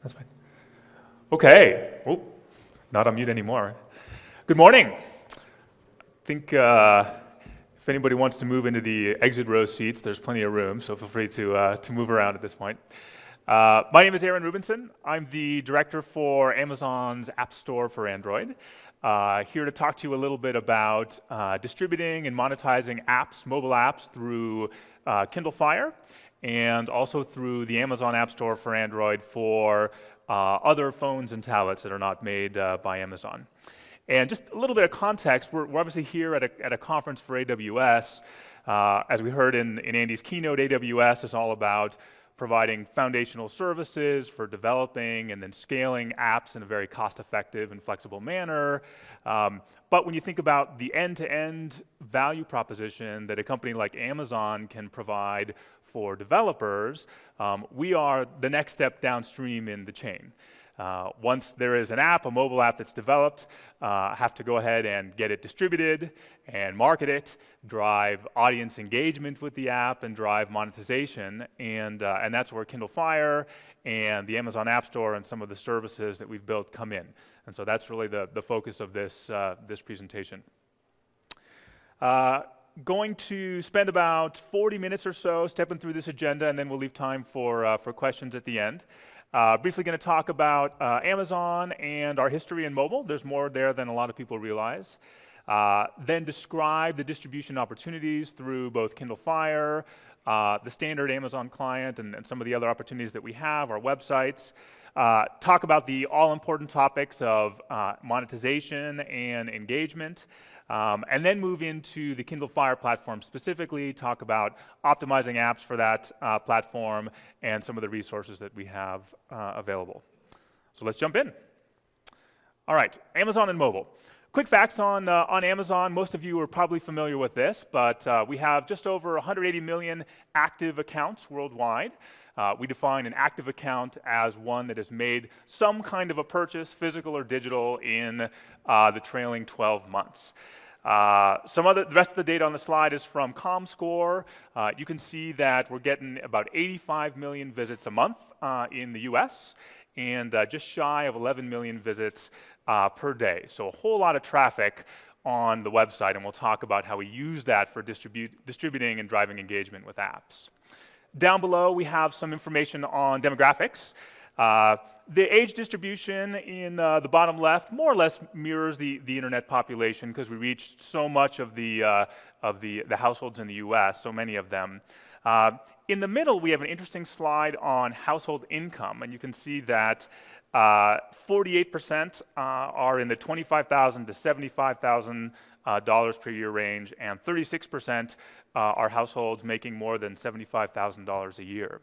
That's fine. Okay. Oh, not on mute anymore. Good morning. I think if anybody wants to move into the exit row seats, there's plenty of room, so feel free to move around at this point. My name is Aaron Rubinson. I'm the director for Amazon's Appstore for Android. Here to talk to you a little bit about distributing and monetizing apps, mobile apps through Kindle Fire, and also through the Amazon Appstore for Android for other phones and tablets that are not made by Amazon. And just a little bit of context, we're obviously here at a conference for AWS. As we heard in Andy's keynote, AWS is all about providing foundational services for developing and then scaling apps in a very cost-effective and flexible manner. But when you think about the end-to-end value proposition that a company like Amazon can provide for developers, we are the next step downstream in the chain. Once there is an app, a mobile app that's developed, have to go ahead and get it distributed and market it, drive audience engagement with the app, and drive monetization. And that's where Kindle Fire and the Amazon App Store and some of the services that we've built come in. And so that's really the focus of this presentation. Going to spend about 40 minutes or so stepping through this agenda, and then we'll leave time for questions at the end. Briefly going to talk about Amazon and our history in mobile. There's more there than a lot of people realize. Then describe the distribution opportunities through both Kindle Fire, the standard Amazon client, and some of the other opportunities that we have, our websites. Talk about the all-important topics of monetization and engagement. And then move into the Kindle Fire platform specifically, talk about optimizing apps for that platform and some of the resources that we have available. So let's jump in. All right, Amazon and mobile. Quick facts on Amazon. Most of you are probably familiar with this, but we have just over 180 million active accounts worldwide. We define an active account as one that has made some kind of a purchase, physical or digital, in the trailing 12 months. The rest of the data on the slide is from ComScore. You can see that we're getting about 85 million visits a month in the US and just shy of 11 million visits per day. So a whole lot of traffic on the website, and we'll talk about how we use that for distributing and driving engagement with apps. Down below, we have some information on demographics. The age distribution in the bottom left more or less mirrors the internet population because we reached so much of the households in the US, so many of them. In the middle, we have an interesting slide on household income, and you can see that 48% are in the $25,000 to $75,000 per year range, and 36% are households making more than $75,000 a year.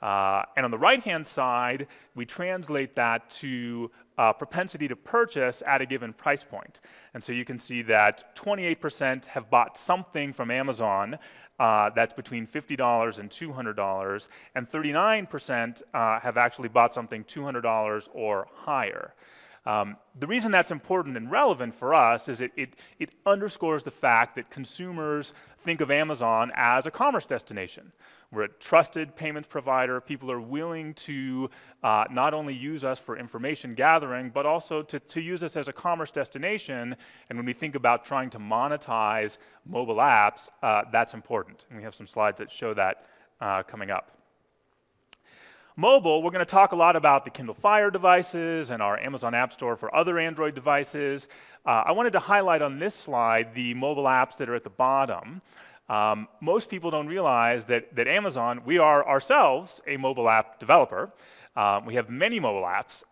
And on the right-hand side, we translate that to propensity to purchase at a given price point. And so you can see that 28% have bought something from Amazon that's between $50 and $200, and 39% have actually bought something $200 or higher. The reason that's important and relevant for us is it underscores the fact that consumers think of Amazon as a commerce destination. We're a trusted payments provider. People are willing to not only use us for information gathering, but also to use us as a commerce destination. And when we think about trying to monetize mobile apps, that's important. And we have some slides that show that coming up. Mobile, we're going to talk a lot about the Kindle Fire devices and our Amazon App Store for other Android devices. I wanted to highlight on this slide the mobile apps that are at the bottom. Most people don't realize that Amazon, we are ourselves a mobile app developer. We have many mobile apps,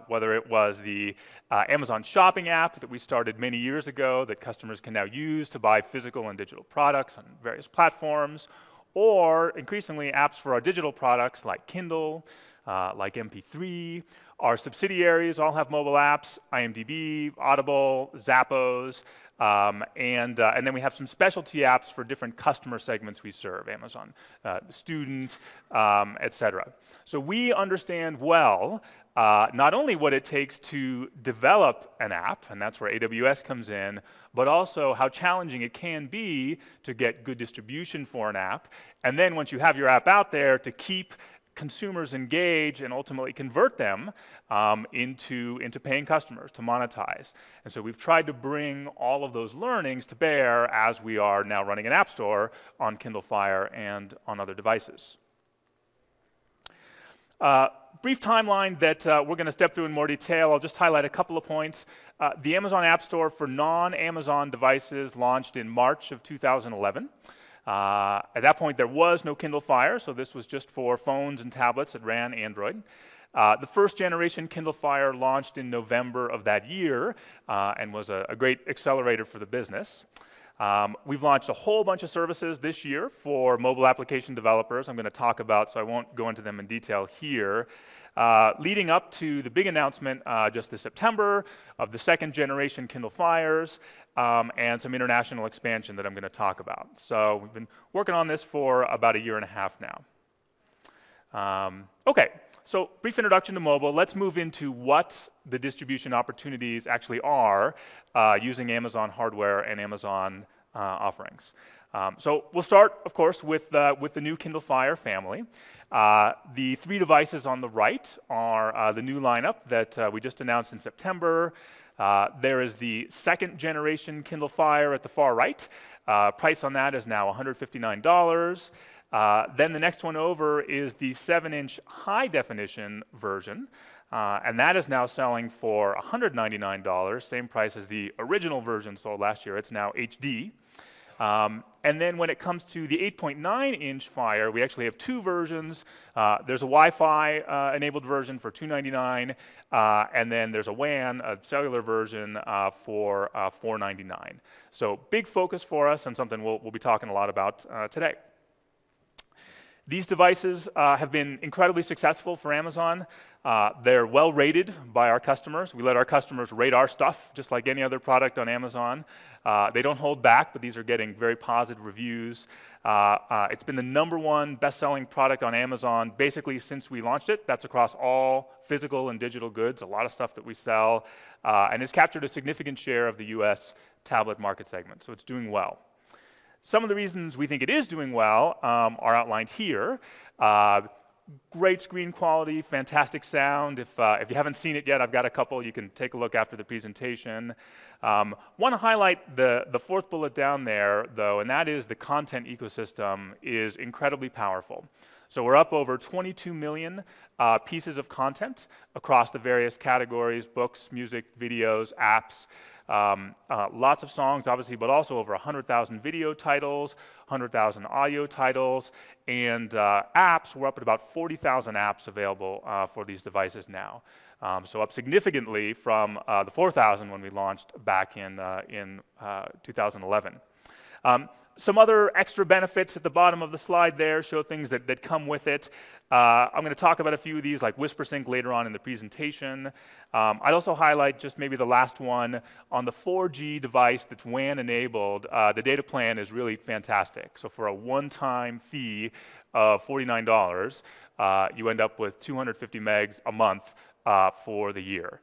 whether it was the Amazon Shopping app that we started many years ago that customers can now use to buy physical and digital products on various platforms, or increasingly apps for our digital products like Kindle, like MP3. Our subsidiaries all have mobile apps: IMDb, Audible, Zappos, and then we have some specialty apps for different customer segments we serve: Amazon Student, etc. So we understand well not only what it takes to develop an app, and that's where AWS comes in, but also how challenging it can be to get good distribution for an app. And then once you have your app out there, to keep consumers engage and ultimately convert them into paying customers to monetize. And so we've tried to bring all of those learnings to bear as we are now running an app store on Kindle Fire and on other devices. Brief timeline that we're going to step through in more detail. I'll just highlight a couple of points. The Amazon App Store for non-Amazon devices launched in March of 2011. At that point, there was no Kindle Fire, so this was just for phones and tablets that ran Android. The first generation Kindle Fire launched in November of that year and was a great accelerator for the business. We've launched a whole bunch of services this year for mobile application developers I'm going to talk about, so I won't go into them in detail here. Leading up to the big announcement just this September of the second generation Kindle Fires and some international expansion that I'm going to talk about. So we've been working on this for about a year and a half now. Okay, so brief introduction to mobile. Let's move into what the distribution opportunities actually are using Amazon hardware and Amazon offerings. So we'll start, of course, with the new Kindle Fire family. The 3 devices on the right are the new lineup that we just announced in September. There is the second generation Kindle Fire at the far right. Price on that is now $159. Then the next one over is the 7-inch high definition version. And that is now selling for $199, same price as the original version sold last year. It's now HD. And then when it comes to the 8.9-inch Fire, we actually have 2 versions. There's a Wi-Fi enabled version for $299, and then there's a WAN, a cellular version for $499. So big focus for us and something we'll be talking a lot about today. These devices have been incredibly successful for Amazon. They're well rated by our customers. We let our customers rate our stuff, just like any other product on Amazon. They don't hold back, but these are getting very positive reviews. It's been the #1 best-selling product on Amazon basically since we launched it. That's across all physical and digital goods, a lot of stuff that we sell, and it's captured a significant share of the US tablet market segment, so it's doing well. Some of the reasons we think it is doing well are outlined here. Great screen quality, fantastic sound. If you haven't seen it yet, I've got a couple. You can take a look after the presentation. Want to highlight the 4th bullet down there, though, and that is the content ecosystem is incredibly powerful. So we're up over 22 million pieces of content across the various categories: books, music, videos, apps. Lots of songs, obviously, but also over 100,000 video titles, 100,000 audio titles, and apps. We're up at about 40,000 apps available for these devices now. So up significantly from the 4,000 when we launched back in 2011. Some other extra benefits at the bottom of the slide there show things that come with it. I'm going to talk about a few of these, like WhisperSync, later on in the presentation. I'd also highlight just maybe the last one. On the 4G device that's WAN enabled, the data plan is really fantastic. So for a one-time fee of $49, you end up with 250 megs a month for the year.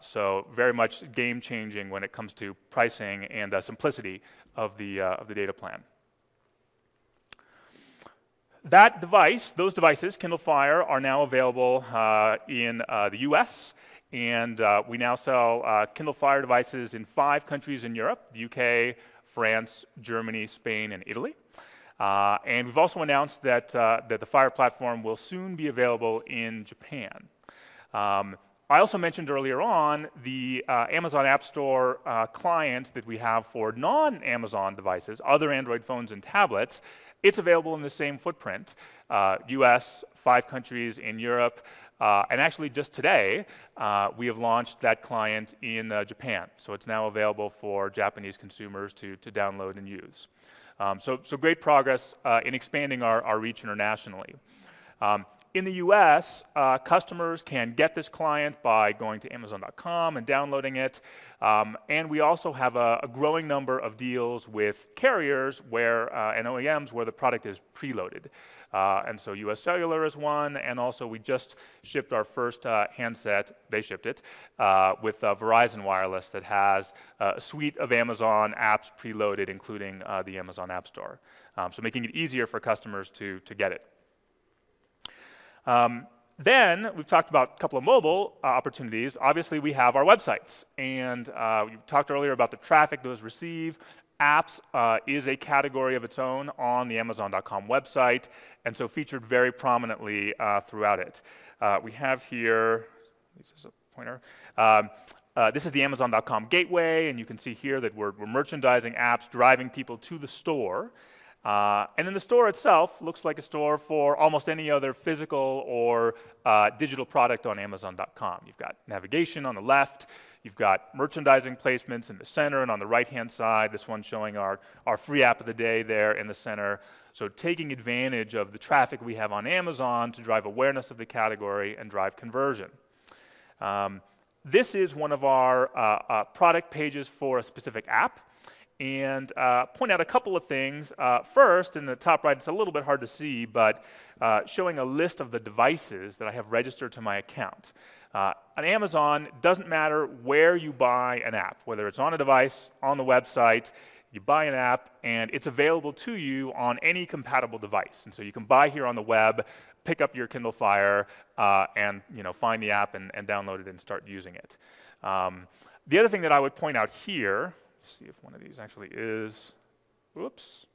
So very much game-changing when it comes to pricing and simplicity of the data plan. That device, those devices, Kindle Fire, are now available in the US, and we now sell Kindle Fire devices in 5 countries in Europe: the UK, France, Germany, Spain, and Italy. And we've also announced that the Fire platform will soon be available in Japan. I also mentioned earlier on the Amazon App Store client that we have for non-Amazon devices, other Android phones and tablets. It's available in the same footprint, US, 5 countries in Europe, and actually just today, we have launched that client in Japan. So it's now available for Japanese consumers to download and use. So great progress in expanding our reach internationally. In the US, customers can get this client by going to Amazon.com and downloading it. And we also have a growing number of deals with carriers and OEMs where the product is preloaded. And so US Cellular is one, and also we just shipped our first handset, they shipped it, with Verizon Wireless that has a suite of Amazon apps preloaded, including the Amazon App Store. So making it easier for customers to get it. Then we've talked about a couple of mobile opportunities. Obviously, we have our websites, and we talked earlier about the traffic those receive. Apps is a category of its own on the Amazon.com website, and so featured very prominently throughout it. We have here, this is a pointer. This is the Amazon.com gateway, and you can see here that we're merchandising apps, driving people to the store. And then the store itself looks like a store for almost any other physical or digital product on Amazon.com. You've got navigation on the left, you've got merchandising placements in the center, and on the right-hand side, this one showing our free app of the day there in the center. So taking advantage of the traffic we have on Amazon to drive awareness of the category and drive conversion. This is one of our product pages for a specific app. And point out a couple of things. First, in the top right, it's a little bit hard to see, but showing a list of the devices that I have registered to my account. On Amazon, it doesn't matter where you buy an app, whether it's on a device, on the website, you buy an app, and it's available to you on any compatible device. And so you can buy here on the web, pick up your Kindle Fire, and find the app and download it and start using it. The other thing that I would point out here, let's see if one of these actually is, whoops.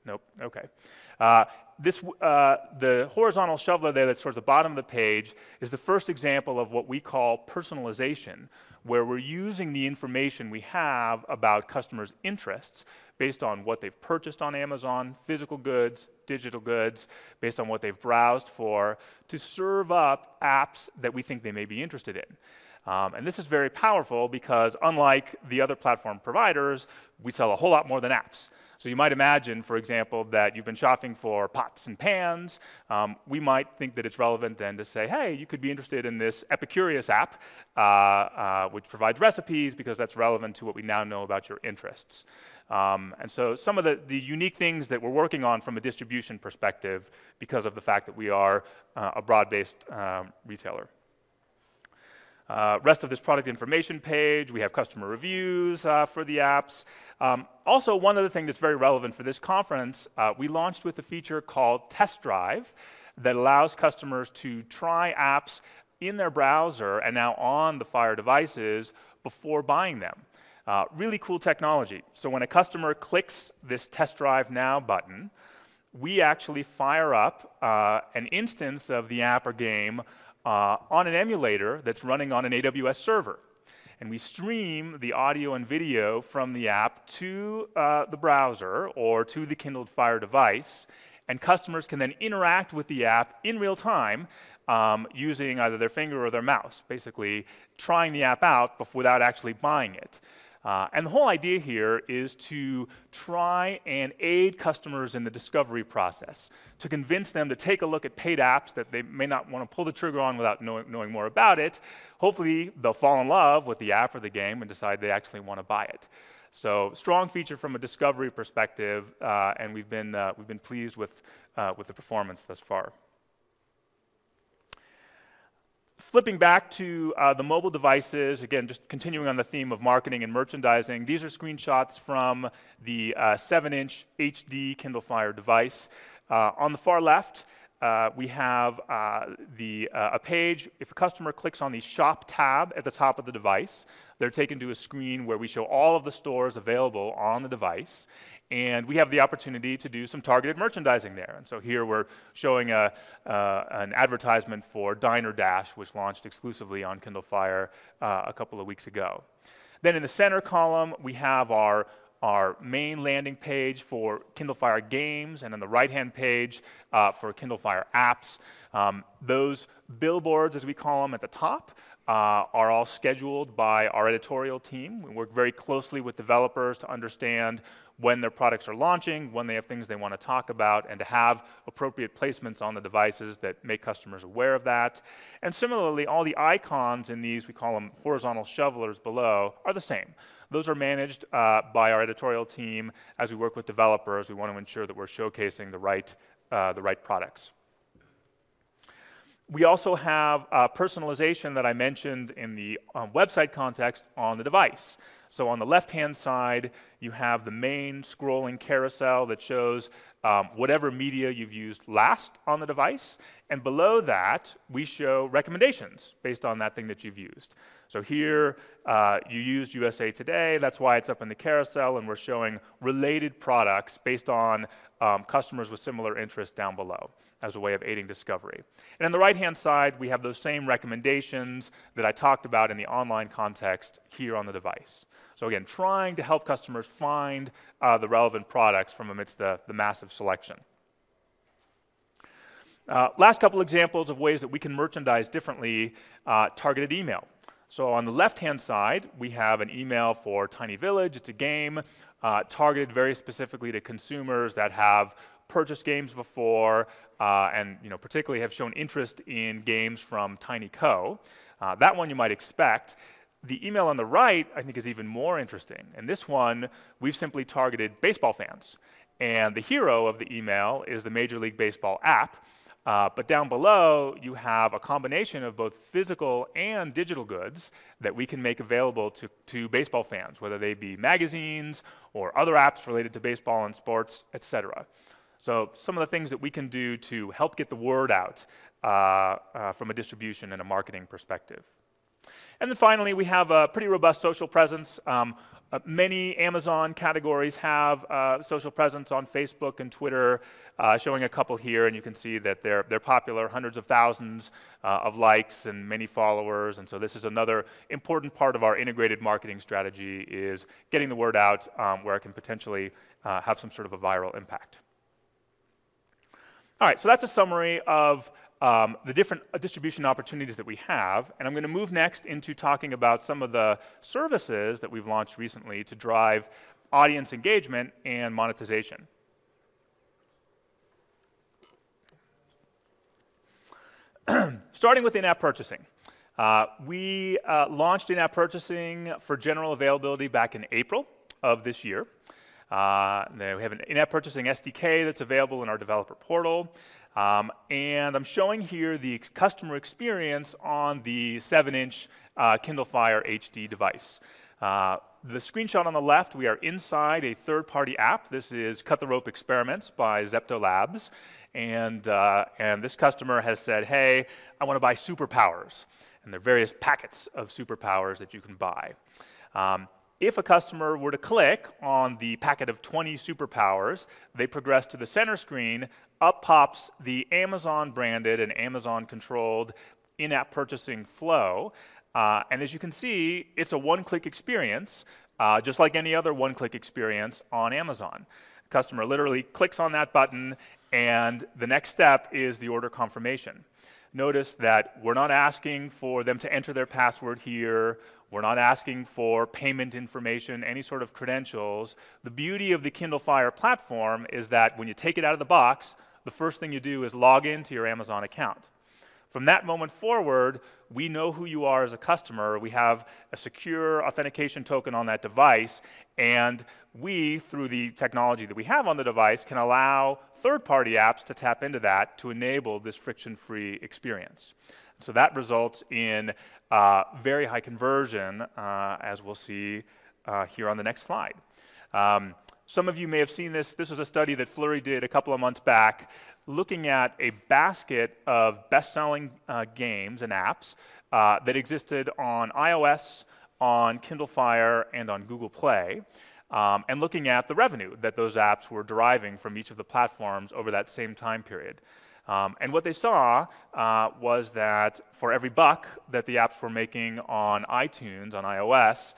Nope, okay. The horizontal shoveler there that's towards the bottom of the page is the first example of what we call personalization, where we're using the information we have about customers' interests based on what they've purchased on Amazon, physical goods, digital goods, based on what they've browsed for, to serve up apps that we think they may be interested in. And this is very powerful because unlike the other platform providers, we sell a whole lot more than apps. So you might imagine, for example, that you've been shopping for pots and pans. We might think that it's relevant then to say, hey, you could be interested in this Epicurious app, which provides recipes because that's relevant to what we now know about your interests. And so some of the unique things that we're working on from a distribution perspective because of the fact that we are a broad-based retailer. Rest of this product information page, we have customer reviews for the apps. Also, one other thing that's very relevant for this conference, we launched with a feature called Test Drive that allows customers to try apps in their browser and now on the Fire devices before buying them. Really cool technology. So when a customer clicks this Test Drive Now button, we actually fire up an instance of the app or game on an emulator that's running on an AWS server. And we stream the audio and video from the app to the browser or to the Kindle Fire device, and customers can then interact with the app in real time using either their finger or their mouse, basically trying the app out without actually buying it. And the whole idea here is to try and aid customers in the discovery process, to convince them to take a look at paid apps that they may not want to pull the trigger on without knowing more about it. Hopefully, they'll fall in love with the app or the game and decide they actually want to buy it. So, strong feature from a discovery perspective, and we've been pleased with the performance thus far. Flipping back to the mobile devices, again, just continuing on the theme of marketing and merchandising, these are screenshots from the 7-inch HD Kindle Fire device. On the far left, we have a page. If a customer clicks on the Shop tab at the top of the device, they're taken to a screen where we show all of the stores available on the device. And we have the opportunity to do some targeted merchandising there. And so here we're showing an advertisement for Diner Dash, which launched exclusively on Kindle Fire a couple of weeks ago. Then in the center column, we have our main landing page for Kindle Fire games, and on the right-hand page for Kindle Fire apps. Those billboards, as we call them, at the top are all scheduled by our editorial team. We work very closely with developers to understand when their products are launching, when they have things they want to talk about, and to have appropriate placements on the devices that make customers aware of that. And similarly, all the icons in these, we call them horizontal shovelers below, are the same. Those are managed by our editorial team. As we work with developers, we want to ensure that we're showcasing the right products. We also have personalization that I mentioned in the website context on the device. So on the left-hand side, you have the main scrolling carousel that shows whatever media you've used last on the device, and below that, we show recommendations based on that thing that you've used. So here, you used USA Today, that's why it's up in the carousel, and we're showing related products based on customers with similar interests down below as a way of aiding discovery. And on the right-hand side, we have those same recommendations that I talked about in the online context here on the device. So again, trying to help customers find the relevant products from amidst the massive selection. Last couple examples of ways that we can merchandise differently, targeted email. So on the left-hand side, we have an email for Tiny Village. It's a game targeted very specifically to consumers that have purchased games before and particularly have shown interest in games from Tiny Co. That one you might expect. The email on the right, I think, is even more interesting. And this one, we've simply targeted baseball fans. And the hero of the email is the Major League Baseball app. But down below, you have a combination of both physical and digital goods that we can make available to baseball fans, whether they be magazines or other apps related to baseball and sports, etc. So some of the things that we can do to help get the word out from a distribution and a marketing perspective. And then finally, we have a pretty robust social presence. Many Amazon categories have social presence on Facebook and Twitter, showing a couple here, and you can see that they're popular, hundreds of thousands of likes and many followers. And so this is another important part of our integrated marketing strategy, is getting the word out where it can potentially have some sort of a viral impact. All right, so that's a summary of the different distribution opportunities that we have, and I'm going to move next into talking about some of the services that we've launched recently to drive audience engagement and monetization. Starting with in-app purchasing. We launched in-app purchasing for general availability back in April of this year. We have an in-app purchasing SDK that's available in our developer portal. And I'm showing here the customer experience on the 7-inch Kindle Fire HD device. The screenshot on the left, we are inside a third-party app. This is Cut the Rope Experiments by Zepto Labs. And this customer has said, hey, I want to buy superpowers. And there are various packets of superpowers that you can buy. If a customer were to click on the packet of 20 superpowers, they progress to the center screen, up pops the Amazon-branded and Amazon-controlled in-app purchasing flow. And as you can see, it's a one-click experience, just like any other one-click experience on Amazon. The customer literally clicks on that button, and the next step is the order confirmation. Notice that we're not asking for them to enter their password here. We're not asking for payment information, any sort of credentials. The beauty of the Kindle Fire platform is that when you take it out of the box, the first thing you do is log into your Amazon account. From that moment forward, we know who you are as a customer. We have a secure authentication token on that device, and we, through the technology that we have on the device, can allow third-party apps to tap into that to enable this friction-free experience. So that results in very high conversion, as we'll see here on the next slide. Some of you may have seen this. This is a study that Flurry did a couple of months back, looking at a basket of best-selling games and apps that existed on iOS, on Kindle Fire, and on Google Play, and looking at the revenue that those apps were deriving from each of the platforms over that same time period. And what they saw was that for every buck that the apps were making on iTunes, on iOS,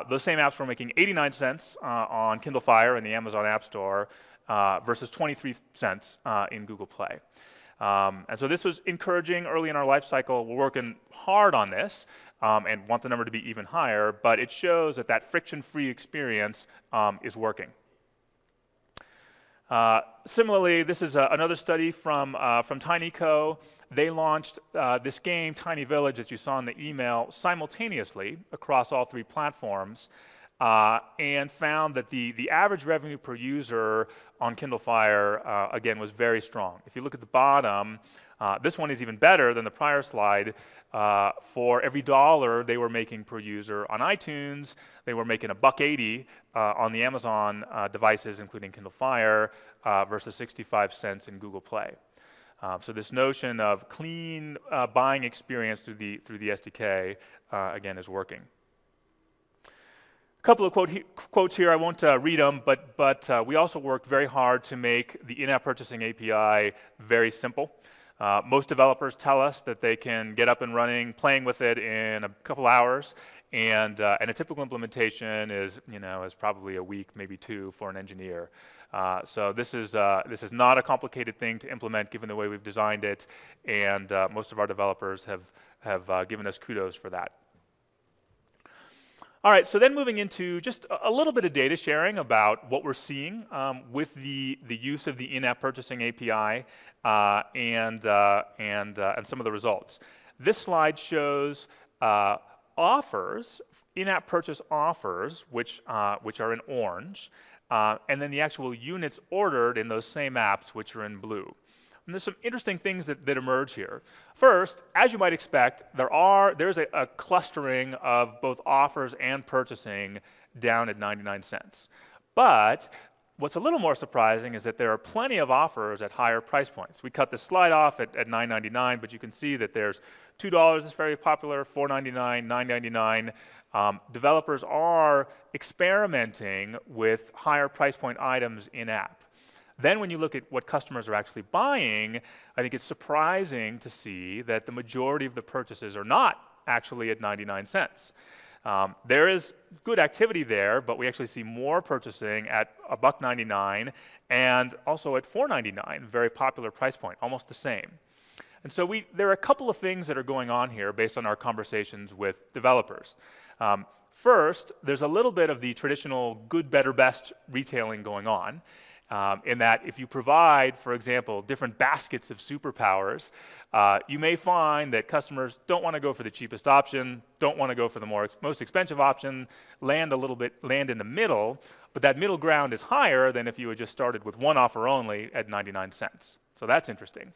those same apps were making 89 cents on Kindle Fire and the Amazon Appstore versus 23 cents in Google Play. And so this was encouraging early in our life cycle. We're working hard on this and want the number to be even higher, but it shows that that friction-free experience is working. Similarly, this is another study from TinyCo. They launched this game, Tiny Village, that you saw in the email, simultaneously across all three platforms. and found that the average revenue per user on Kindle Fire, again, was very strong. If you look at the bottom, this one is even better than the prior slide. For every $1 they were making per user on iTunes, they were making $1.80 on the Amazon devices, including Kindle Fire, versus 65 cents in Google Play. So this notion of clean buying experience through the SDK, again, is working. A couple of quotes here. I won't read them, but we also worked very hard to make the in-app purchasing API very simple. Most developers tell us that they can get up and running, playing with it in a couple hours, and a typical implementation is probably a week, maybe 2 for an engineer. So this is not a complicated thing to implement, given the way we've designed it, and most of our developers have given us kudos for that. All right, so then moving into just a little bit of data sharing about what we're seeing with the use of the in-app purchasing API and some of the results. This slide shows offers, in-app purchase offers, which are in orange, and then the actual units ordered in those same apps, which are in blue. And there's some interesting things that emerge here. First, as you might expect, there's a clustering of both offers and purchasing down at 99 cents. But what's a little more surprising is that there are plenty of offers at higher price points. We cut this slide off at $9.99, but you can see that there's $2 is very popular, $4.99, $9.99. Developers are experimenting with higher price point items in-app. Then when you look at what customers are actually buying, I think it's surprising to see that the majority of the purchases are not actually at 99 cents. There is good activity there, but we actually see more purchasing at $1.99 and also at $4.99, very popular price point, almost the same. And so there are a couple of things that are going on here based on our conversations with developers. First, there's a little bit of the traditional good, better, best retailing going on. In that if you provide, for example, different baskets of superpowers, you may find that customers don't want to go for the cheapest option, don't want to go for the most expensive option, land in the middle, but that middle ground is higher than if you had just started with one offer only at 99 cents. So that's interesting.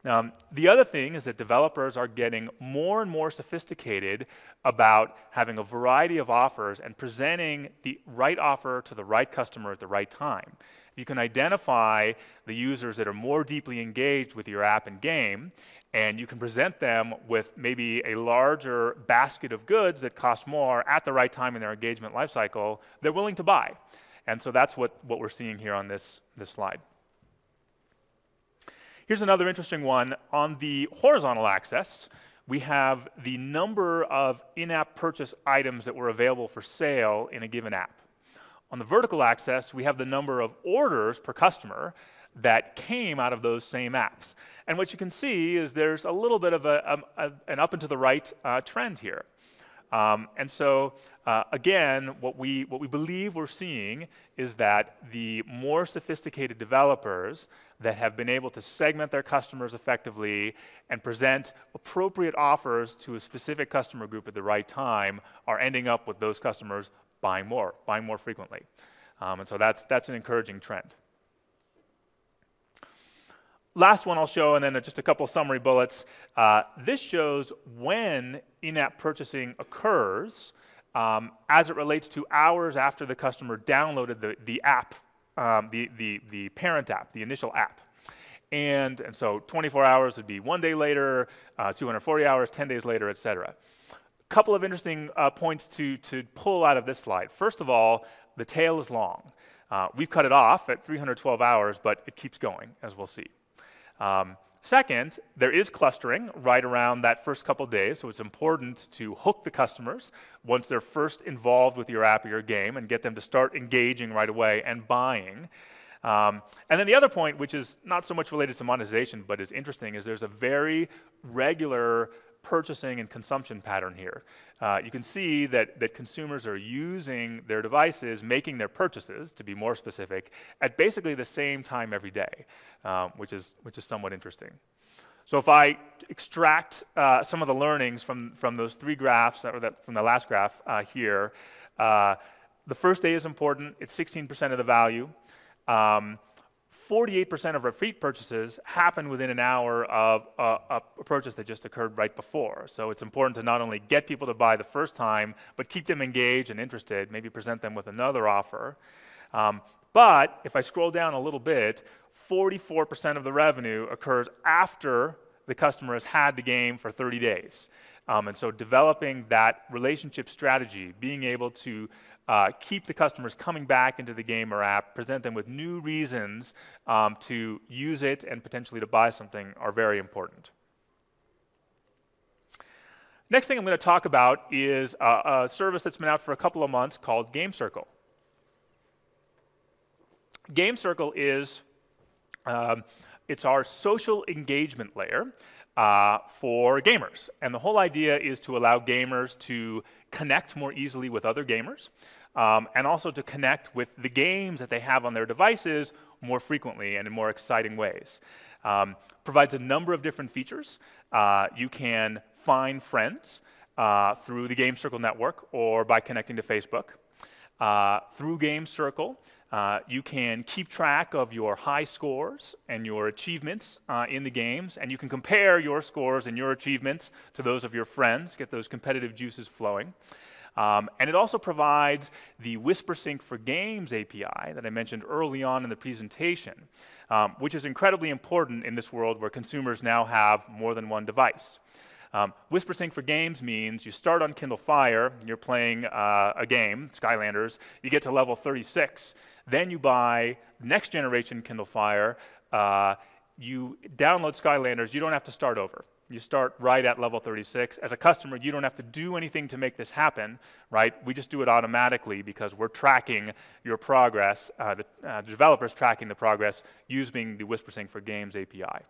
The other thing is that developers are getting more and more sophisticated about having a variety of offers and presenting the right offer to the right customer at the right time. You can identify the users that are more deeply engaged with your app and game, and you can present them with maybe a larger basket of goods that cost more at the right time in their engagement lifecycle they're willing to buy. And so that's what we're seeing here on this slide. Here's another interesting one. On the horizontal axis, we have the number of in-app purchase items that were available for sale in a given app. On the vertical axis, we have the number of orders per customer that came out of those same apps. And what you can see is there's a little bit of an up and to the right trend here. And so, again, what we believe we're seeing is that the more sophisticated developers that have been able to segment their customers effectively and present appropriate offers to a specific customer group at the right time are ending up with those customers buying more frequently. And so that's an encouraging trend. Last one I'll show, and then just a couple summary bullets. This shows when in-app purchasing occurs as it relates to hours after the customer downloaded the app, the parent app, the initial app. And so 24 hours would be 1 day later, 240 hours, 10 days later, et cetera. Couple of interesting points to pull out of this slide. First of all, the tail is long. We've cut it off at 312 hours, but it keeps going, as we'll see. Second, there is clustering right around that first couple days, so it's important to hook the customers once they're first involved with your app or your game and get them to start engaging right away and buying. And then the other point, which is not so much related to monetization, but is interesting, is there's a very regular purchasing and consumption pattern here. You can see that consumers are using their devices, making their purchases, to be more specific, at basically the same time every day, which is somewhat interesting. So if I extract some of the learnings from those three graphs, or from the last graph here, The first day is important. It's 16% of the value. 48% of repeat purchases happen within an hour of a purchase that just occurred right before. So it's important to not only get people to buy the first time, but keep them engaged and interested, maybe present them with another offer. But if I scroll down a little bit, 44% of the revenue occurs after the customer has had the game for 30 days. And so developing that relationship strategy, being able to keep the customers coming back into the game or app, present them with new reasons to use it and potentially to buy something are very important. Next thing I'm going to talk about is a service that's been out for a couple of months called Game Circle. Game Circle is it's our social engagement layer for gamers. And the whole idea is to allow gamers to connect more easily with other gamers and also to connect with the games that they have on their devices more frequently and in more exciting ways. Provides a number of different features. You can find friends through the Game Circle network or by connecting to Facebook. Through Game Circle, you can keep track of your high scores and your achievements in the games, and you can compare your scores and your achievements to those of your friends, get those competitive juices flowing. And it also provides the WhisperSync for Games API that I mentioned early on in the presentation, which is incredibly important in this world where consumers now have more than one device. WhisperSync for Games means you start on Kindle Fire, you're playing a game, Skylanders, you get to level 36, then you buy next generation Kindle Fire, you download Skylanders, you don't have to start over. You start right at level 36. As a customer, you don't have to do anything to make this happen, right? We just do it automatically because we're tracking your progress, the developer's tracking the progress using the WhisperSync for Games API.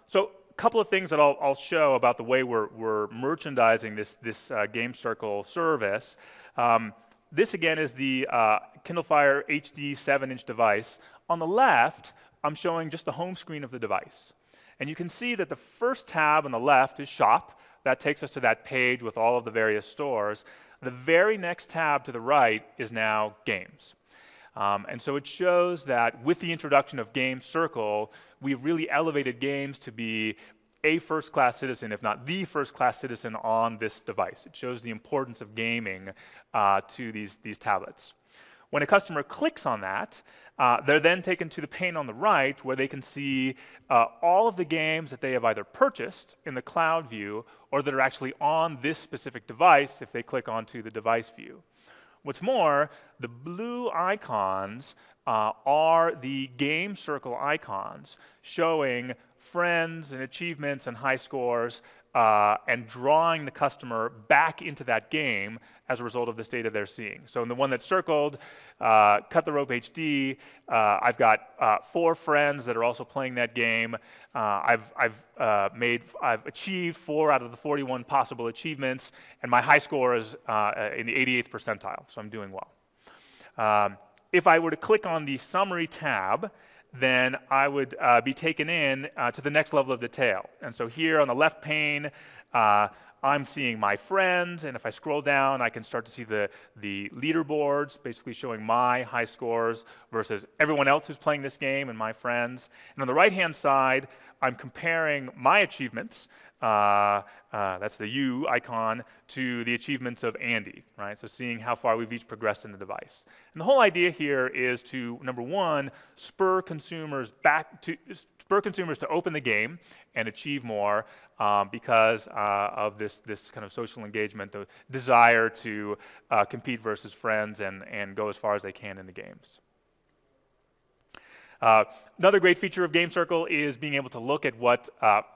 So a couple of things that I'll show about the way we're merchandising this Game Circle service. This again is the Kindle Fire HD 7-inch device. On the left, I'm showing just the home screen of the device. And you can see that the first tab on the left is Shop. That takes us to that page with all of the various stores. The very next tab to the right is now Games. And so it shows that with the introduction of Game Circle, we've really elevated games to be a first-class citizen, if not the first-class citizen on this device. It shows the importance of gaming to these tablets. When a customer clicks on that, they're then taken to the pane on the right where they can see all of the games that they have either purchased in the cloud view or that are actually on this specific device if they click onto the device view. What's more, the blue icons are the Game Circle icons showing friends and achievements and high scores and drawing the customer back into that game as a result of this data they're seeing. So in the one that's circled, Cut the Rope HD, I've got 4 friends that are also playing that game. I've achieved 4 out of the 41 possible achievements, and my high score is in the 88th percentile, so I'm doing well. If I were to click on the Summary tab, then I would be taken in to the next level of detail. And so here on the left pane, I'm seeing my friends, and if I scroll down, I can start to see the leaderboards, basically showing my high scores versus everyone else who's playing this game and my friends. And on the right-hand side, I'm comparing my achievements, that's the U icon, to the achievements of Andy, right? So seeing how far we've each progressed in the device. And the whole idea here is to, number one, spur consumers to open the game and achieve more because of this kind of social engagement, the desire to compete versus friends and go as far as they can in the games. Another great feature of Game Circle is being able to look at what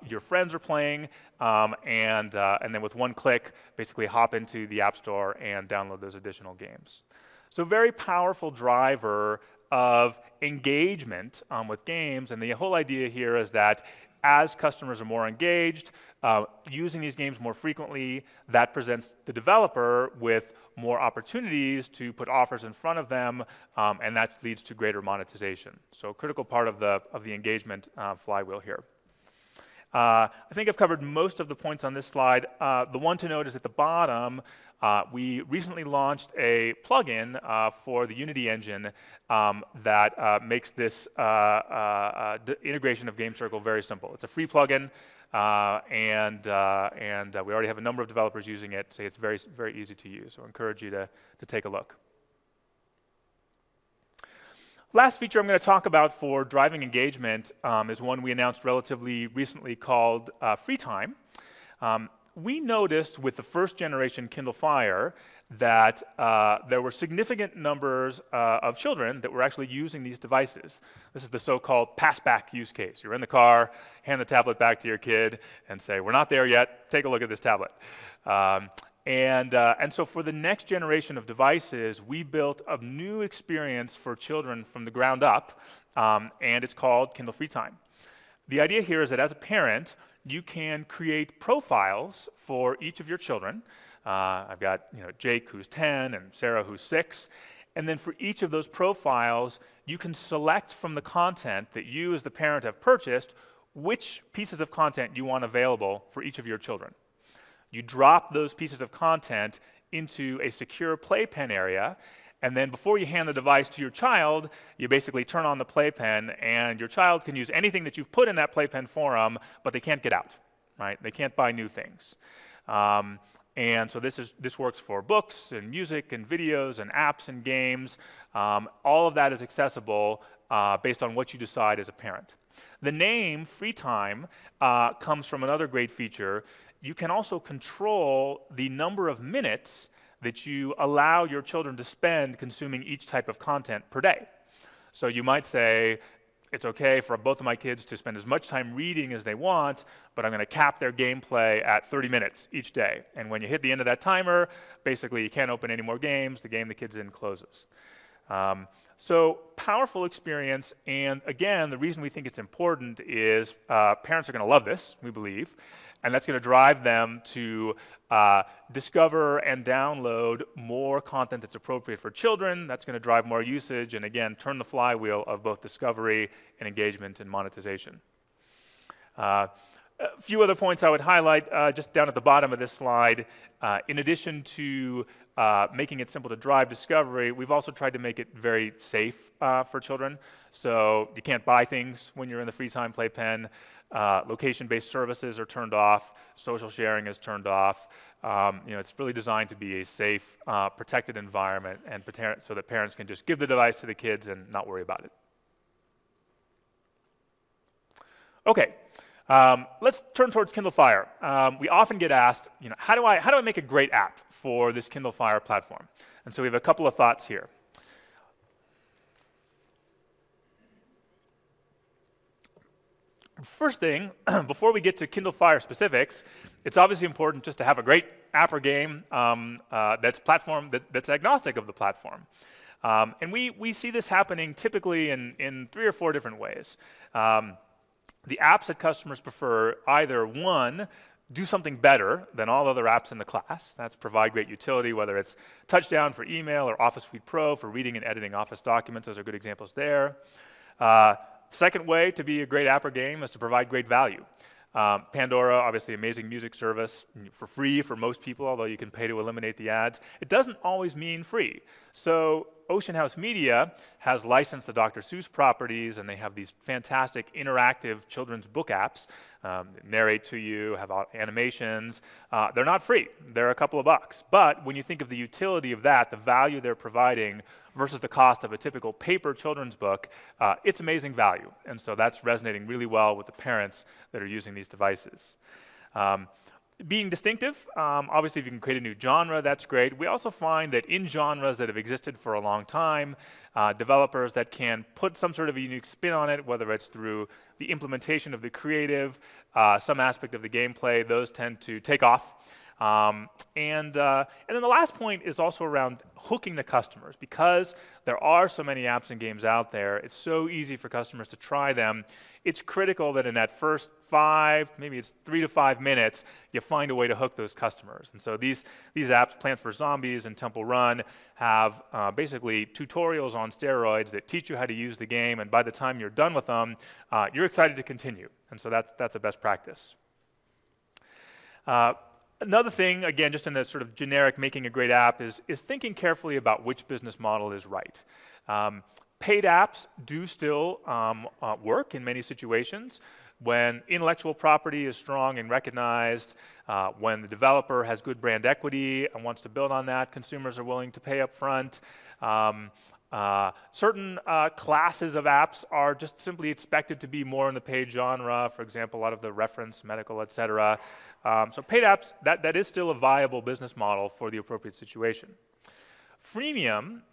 your friends are playing and then with one click basically hop into the App Store and download those additional games. So very powerful driver of engagement with games, and the whole idea here is that as customers are more engaged, using these games more frequently, that presents the developer with more opportunities to put offers in front of them, and that leads to greater monetization. So a critical part of the engagement flywheel here. I think I've covered most of the points on this slide. The one to note is at the bottom, we recently launched a plugin for the Unity engine that makes this integration of GameCircle very simple. It's a free plugin, and we already have a number of developers using it, so it's very, very easy to use. So I encourage you to take a look. Last feature I'm going to talk about for driving engagement is one we announced relatively recently called freetime. We noticed with the first generation Kindle Fire that there were significant numbers of children that were actually using these devices. This is the so-called pass-back use case. You're in the car, hand the tablet back to your kid, and say, "We're not there yet, take a look at this tablet." And so for the next generation of devices, we built a new experience for children from the ground up, and it's called Kindle Freetime. The idea here is that as a parent, you can create profiles for each of your children. I've got Jake, who's 10, and Sarah, who's 6. And then for each of those profiles, you can select from the content that you as the parent have purchased which pieces of content you want available for each of your children. You drop those pieces of content into a secure playpen area, and then before you hand the device to your child, you basically turn on the playpen, and your child can use anything that you've put in that playpen for them, but they can't get out, right? They can't buy new things. And so this works for books and music and videos and apps and games. All of that is accessible based on what you decide as a parent. The name freetime comes from another great feature. You can also control the number of minutes that you allow your children to spend consuming each type of content per day. So you might say, it's okay for both of my kids to spend as much time reading as they want, but I'm going to cap their gameplay at 30 minutes each day. And when you hit the end of that timer, basically you can't open any more games. The game the kid's in closes. So powerful experience, and again, the reason we think it's important is parents are going to love this, we believe, and that's going to drive them to discover and download more content that's appropriate for children. That's going to drive more usage, and again, turn the flywheel of both discovery and engagement and monetization. A few other points I would highlight just down at the bottom of this slide. In addition to making it simple to drive discovery, we've also tried to make it very safe for children. So you can't buy things when you're in the freetime playpen. Location-based services are turned off. Social sharing is turned off. It's really designed to be a safe, protected environment, and so that parents can just give the device to the kids and not worry about it. Okay. Let's turn towards Kindle Fire. We often get asked, how do I make a great app for this Kindle Fire platform? And so we have a couple of thoughts here. First thing, before we get to Kindle Fire specifics, it's obviously important just to have a great app or game that's agnostic of the platform. And we see this happening typically in 3 or 4 different ways. The apps that customers prefer either, one, do something better than all other apps in the class. That's provide great utility, whether it's Touchdown for email or Office Suite Pro for reading and editing Office documents. Those are good examples there. Second way to be a great app or game is to provide great value. Pandora, obviously amazing music service for free for most people, although you can pay to eliminate the ads. It doesn't always mean free. So Ocean House Media has licensed the Dr. Seuss properties, and they have these fantastic interactive children's book apps, narrate to you, have animations. They're not free. They're a couple of bucks. But when you think of the utility of that, the value they're providing versus the cost of a typical paper children's book, it's amazing value. And so that's resonating really well with the parents that are using these devices. Being distinctive, obviously if you can create a new genre, that's great. We also find that in genres that have existed for a long time, developers that can put some sort of a unique spin on it, whether it's through the implementation of the creative, some aspect of the gameplay, those tend to take off. And then the last point is also around hooking the customers. Because there are so many apps and games out there, it's so easy for customers to try them. It's critical that in that first 5, maybe it's 3 to 5 minutes, you find a way to hook those customers. And so these apps, Plants vs. Zombies and Temple Run, have basically tutorials on steroids that teach you how to use the game, and by the time you're done with them, you're excited to continue. And so that's a best practice. Another thing, again, just in the sort of generic making a great app, is thinking carefully about which business model is right. Paid apps do still work in many situations. When intellectual property is strong and recognized, when the developer has good brand equity and wants to build on that, consumers are willing to pay up front. Certain classes of apps are just simply expected to be more in the paid genre. For example, a lot of the reference, medical, etc. So paid apps, that is still a viable business model for the appropriate situation. Freemium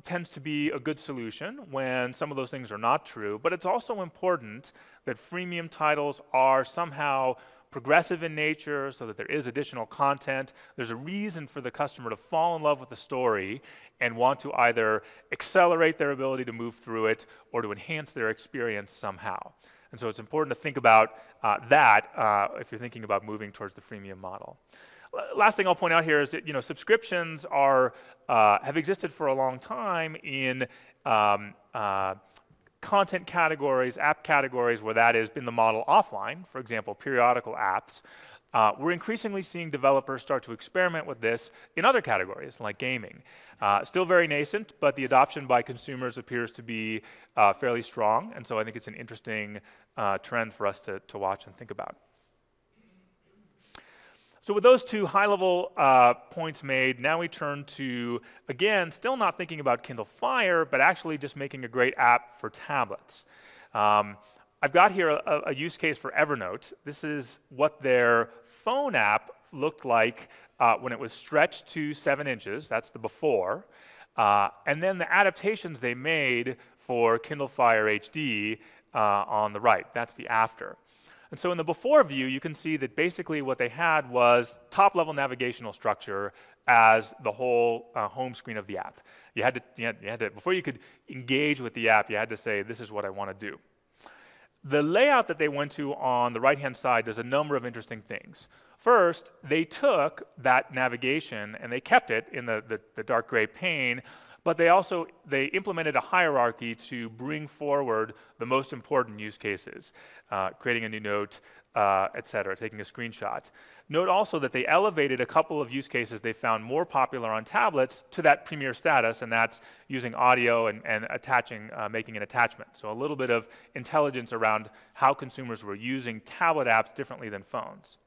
tends to be a good solution when some of those things are not true, but it's also important that freemium titles are somehow progressive in nature so that there is additional content. There's a reason for the customer to fall in love with the story and want to either accelerate their ability to move through it or to enhance their experience somehow. And so it's important to think about that if you're thinking about moving towards the freemium model. Last thing I'll point out here is that subscriptions have existed for a long time in content categories, app categories where that has been the model offline, for example, periodical apps. We're increasingly seeing developers start to experiment with this in other categories, like gaming. Still very nascent, but the adoption by consumers appears to be fairly strong, and so I think it's an interesting trend for us to watch and think about. So with those two high-level points made, now we turn to, again, still not thinking about Kindle Fire, but actually just making a great app for tablets. I've got here a use case for Evernote. This is what their phone app looked like when it was stretched to 7 inches. That's the before. And then the adaptations they made for Kindle Fire HD on the right. That's the after. And so in the before view, you can see that basically what they had was top-level navigational structure as the whole home screen of the app. You had to, before you could engage with the app, you had to say, this is what I want to do. The layout that they went to on the right-hand side does a number of interesting things. First, they took that navigation and they kept it in the dark gray pane, but they implemented a hierarchy to bring forward the most important use cases, creating a new note, etc., taking a screenshot. Note also that they elevated a couple of use cases they found more popular on tablets to that premier status, and that's using audio and attaching, making an attachment. So a little bit of intelligence around how consumers were using tablet apps differently than phones.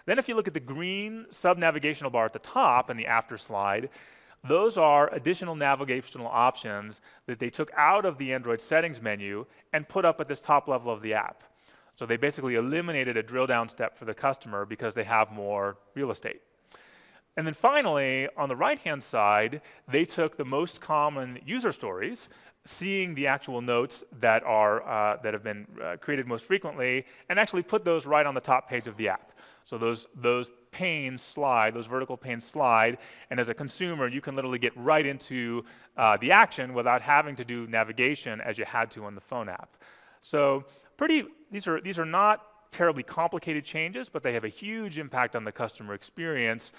Then if you look at the green sub-navigational bar at the top in the after slide, those are additional navigational options that they took out of the Android settings menu and put up at this top level of the app. So they basically eliminated a drill down step for the customer because they have more real estate. And then finally, on the right-hand side, they took the most common user stories, seeing the actual notes that have been created most frequently, and actually put those right on the top page of the app. So those panes slide, those vertical panes slide, and as a consumer, you can literally get right into the action without having to do navigation as you had to on the phone app. So these are not terribly complicated changes, but they have a huge impact on the customer experience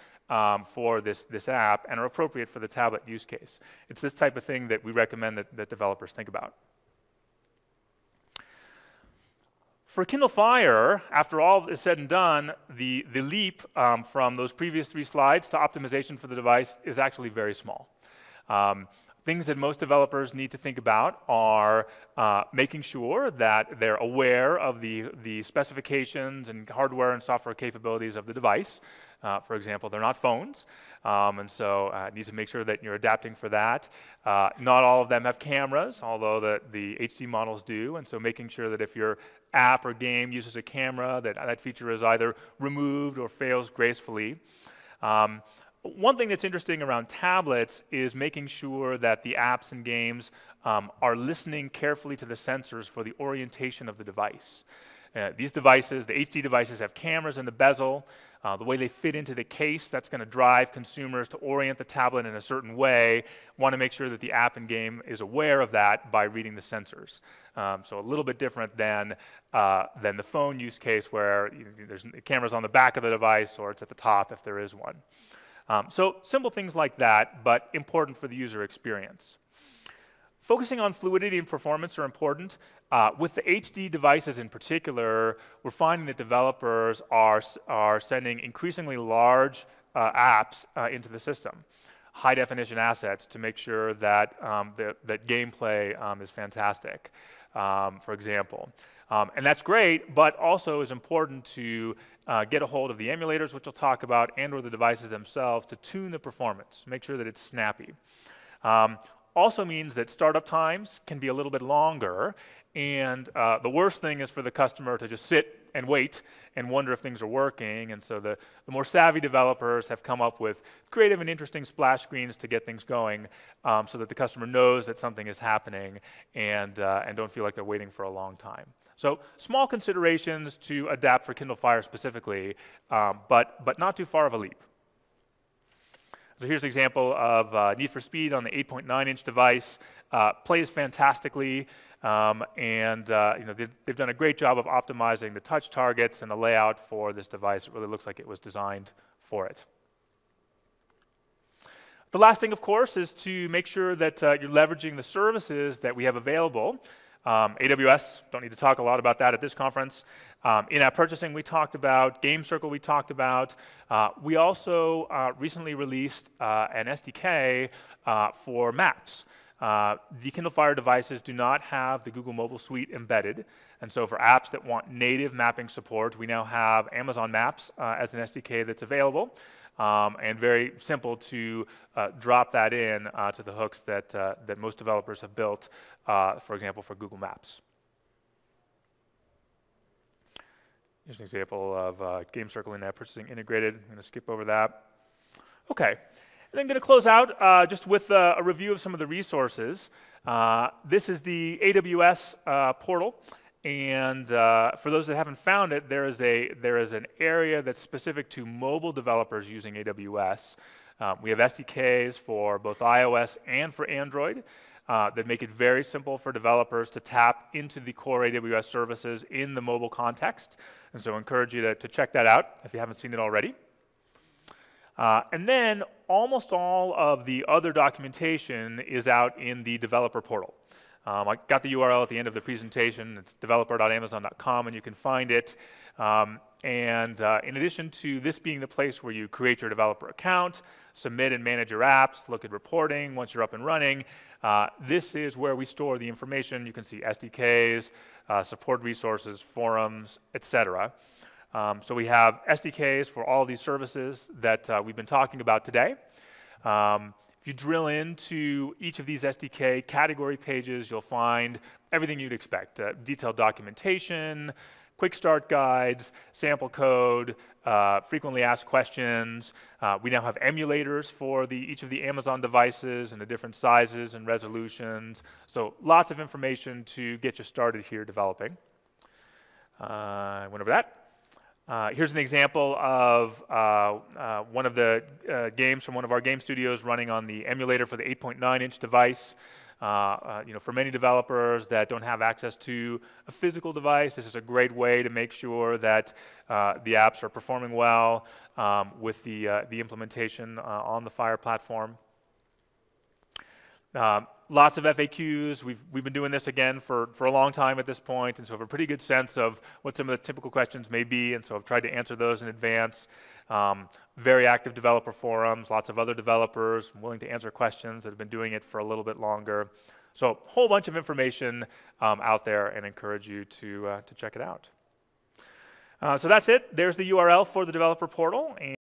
for this app and are appropriate for the tablet use case. It's this type of thing that we recommend that developers think about. For Kindle Fire, after all is said and done, the leap from those previous 3 slides to optimization for the device is actually very small. Things that most developers need to think about are making sure that they're aware of the specifications and hardware and software capabilities of the device. For example, they're not phones, and so need to make sure that you're adapting for that. Not all of them have cameras, although the HD models do, and so making sure that if your app or game uses a camera, that feature is either removed or fails gracefully. One thing that's interesting around tablets is making sure that the apps and games are listening carefully to the sensors for the orientation of the device. These devices, the HD devices, have cameras in the bezel. The way they fit into the case, that's going to drive consumers to orient the tablet in a certain way. Want to make sure that the app in game is aware of that by reading the sensors. So a little bit different than the phone use case where there's cameras on the back of the device or it's at the top if there is one. So simple things like that, but important for the user experience. Focusing on fluidity and performance are important. With the HD devices in particular, we're finding that developers are sending increasingly large apps into the system, high-definition assets, to make sure that that gameplay is fantastic, for example. And that's great, but also is important to get a hold of the emulators, which we'll talk about, and or the devices themselves to tune the performance, make sure that it's snappy. Also means that startup times can be a little bit longer, and the worst thing is for the customer to just sit and wait and wonder if things are working. And so the more savvy developers have come up with creative and interesting splash screens to get things going, so that the customer knows that something is happening and don't feel like they're waiting for a long time. So small considerations to adapt for Kindle Fire specifically, but not too far of a leap. So here's an example of Need for Speed on the 8.9-inch device. Plays fantastically, and they've done a great job of optimizing the touch targets and the layout for this device. It really looks like it was designed for it. The last thing, of course, is to make sure that you're leveraging the services that we have available. AWS, don't need to talk a lot about that at this conference. In-app purchasing we talked about, Game Circle we talked about. We also recently released an SDK for maps. The Kindle Fire devices do not have the Google Mobile Suite embedded, and so for apps that want native mapping support, we now have Amazon Maps as an SDK that's available, and very simple to drop that in to the hooks that most developers have built, for example, for Google Maps. Here's an example of Game Circle in-app purchasing integrated. I'm going to skip over that. Okay. And then I'm going to close out just with a review of some of the resources. This is the AWS portal, and for those that haven't found it, there is an area that's specific to mobile developers using AWS. We have SDKs for both iOS and for Android that make it very simple for developers to tap into the core AWS services in the mobile context, and so I encourage you to check that out if you haven't seen it already. And then almost all of the other documentation is out in the developer portal. I got the URL at the end of the presentation. It's developer.amazon.com, and you can find it. In addition to this being the place where you create your developer account, submit and manage your apps, look at reporting once you're up and running, this is where we store the information. You can see SDKs, support resources, forums, etc. So we have SDKs for all of these services that we've been talking about today. If you drill into each of these SDK category pages, you'll find everything you'd expect. Detailed documentation, quick start guides, sample code, frequently asked questions. We now have emulators for each of the Amazon devices and the different sizes and resolutions. So lots of information to get you started here developing. I went over that. Here's an example of one of the games from one of our game studios running on the emulator for the 8.9-inch device. For many developers that don't have access to a physical device, this is a great way to make sure that the apps are performing well with the implementation on the Fire platform. Lots of FAQs. We've been doing this again for a long time at this point, and so I have a pretty good sense of what some of the typical questions may be, and so I've tried to answer those in advance. Very active developer forums, lots of other developers willing to answer questions that have been doing it for a little bit longer. So a whole bunch of information out there, and encourage you to check it out. So that's it. There's the URL for the developer portal.